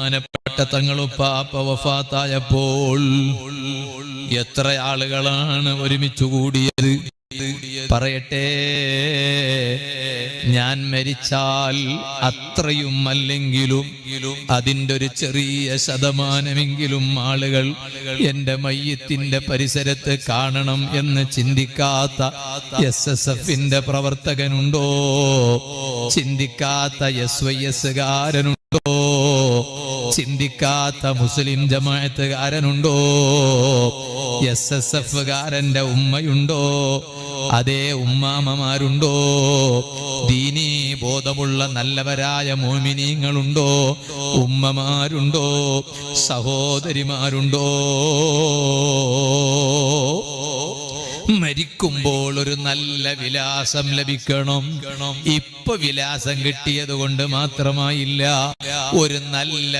ബഹുമാനപ്പെട്ട തങ്ങളുപ്പാപ്പ വഫാത്തായപ്പോൾ എത്ര ആളുകളാണ് ഒരുമിച്ചു കൂടിയത്? പറയട്ടെ, ഞാൻ മരിച്ചാൽ അത്രയും അല്ലെങ്കിലും അതിൻ്റെ ഒരു ചെറിയ ശതമാനമെങ്കിലും ആളുകൾ എൻ്റെ മയ്യത്തിന്റെ പരിസരത്ത് കാണണം എന്ന് ചിന്തിക്കാത്ത SSFന്റെ പ്രവർത്തകനുണ്ടോ? ചിന്തിക്കാത്ത SYS കാരനുണ്ടോ? ചിന്തിക്കാത്ത മുസ്ലിം ജമാഅത്തുകാരനുണ്ടോ? SSF കാരന്റെ ഉമ്മയുണ്ടോ? അതേ ഉമ്മാമമാരുണ്ടോ? ദീനീ ബോധമുള്ള നല്ലവരായ മോമിനീങ്ങളുണ്ടോ? ഉമ്മമാരുണ്ടോ? സഹോദരിമാരുണ്ടോ? മരിക്കുമ്പോൾ ഒരു നല്ല വിലാസം ലഭിക്കണം. ഇപ്പൊ വിലാസം കിട്ടിയത് കൊണ്ട് മാത്രമായില്ല, ഒരു നല്ല